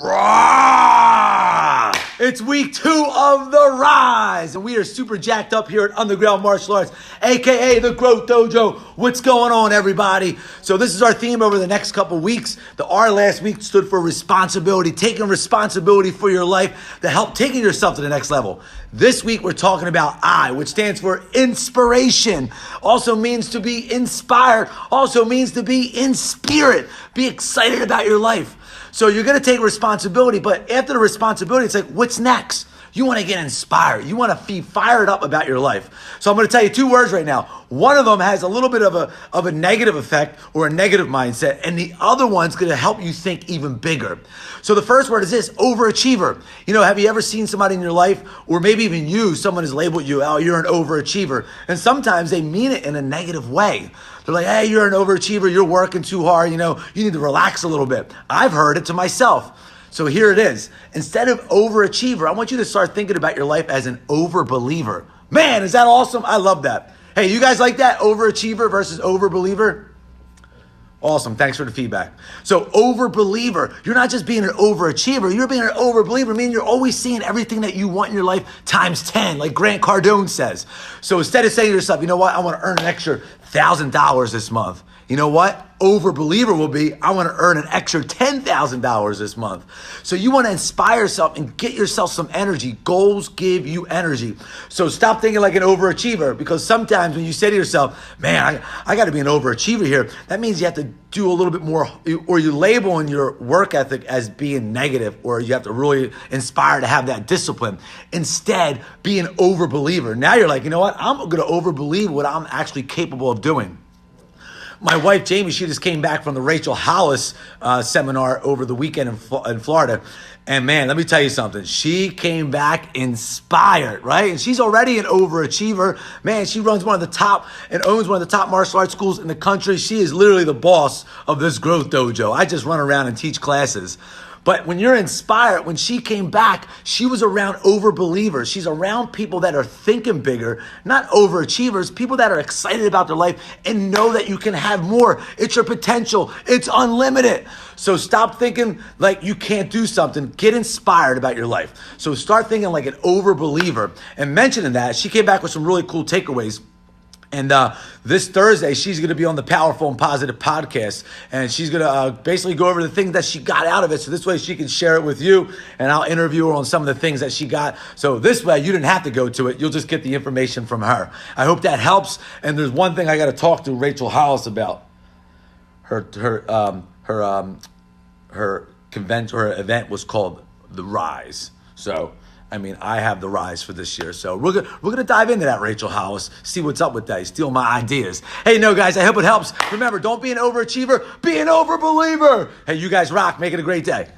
Rah! It's week 2 of The Rise, and we are super jacked up here at Underground Martial Arts, aka the Growth Dojo. What's going on, everybody? So this is our theme over the next couple weeks. The R last week stood for responsibility, taking responsibility for your life to help taking yourself to the next level. This week we're talking about I, which stands for inspiration. Also means to be inspired. Also means to be in spirit. Be excited about your life. So you're going to take responsibility, but after the responsibility, it's like, what's next? You want to get inspired. You want to be fired up about your life. So I'm going to tell you 2 words right now. One of them has a little bit of a negative effect or a negative mindset, and the other one's going to help you think even bigger. So the first word is this: overachiever. You know, have you ever seen somebody in your life, or maybe even you, someone has labeled you, oh, you're an overachiever. And sometimes they mean it in a negative way. They're like, hey, you're an overachiever. You're working too hard. You know, you need to relax a little bit. I've heard it to myself. So here it is. Instead of overachiever, I want you to start thinking about your life as an overbeliever. Man, is that awesome? I love that. Hey, you guys like that? Overachiever versus overbeliever? Awesome. Thanks for the feedback. So overbeliever, you're not just being an overachiever, you're being an overbeliever, meaning you're always seeing everything that you want in your life times 10, like Grant Cardone says. So instead of saying to yourself, you know what, I want to earn an extra $1,000 this month. You know what? Overbeliever will be, I want to earn an extra $10,000 this month. So you want to inspire yourself and get yourself some energy. Goals give you energy. So stop thinking like an overachiever, because sometimes when you say to yourself, man, I got to be an overachiever here, that means you have to do a little bit more, or you label in your work ethic as being negative, or you have to really inspire to have that discipline. Instead, be an overbeliever. Now you're like, you know what? I'm going to overbelieve what I'm actually capable of doing. My wife, Jamie, she just came back from the Rachel Hollis seminar over the weekend in Florida. And man, let me tell you something. She came back inspired, right? And she's already an overachiever. Man, she runs one of the top and owns one of the top martial arts schools in the country. She is literally the boss of this Growth Dojo. I just run around and teach classes. But when you're inspired, when she came back, she was around overbelievers. She's around people that are thinking bigger, not overachievers, people that are excited about their life and know that you can have more. It's your potential. It's unlimited. So stop thinking like you can't do something. Get inspired about your life. So start thinking like an overbeliever. And mentioning that, she came back with some really cool takeaways. And this Thursday, she's going to be on the Powerful and Positive podcast, and she's going to basically go over the things that she got out of it. So this way she can share it with you, and I'll interview her on some of the things that she got. So this way you didn't have to go to it. You'll just get the information from her. I hope that helps. And there's one thing I got to talk to Rachel Hollis about. Her convention, her event was called The Rise. So I mean, I have The Rise for this year. So we're gonna dive into that, Rachel Hollis, see what's up with that. You steal my ideas. Hey, no, guys, I hope it helps. Remember, don't be an overachiever, be an overbeliever. Hey, you guys rock. Make it a great day.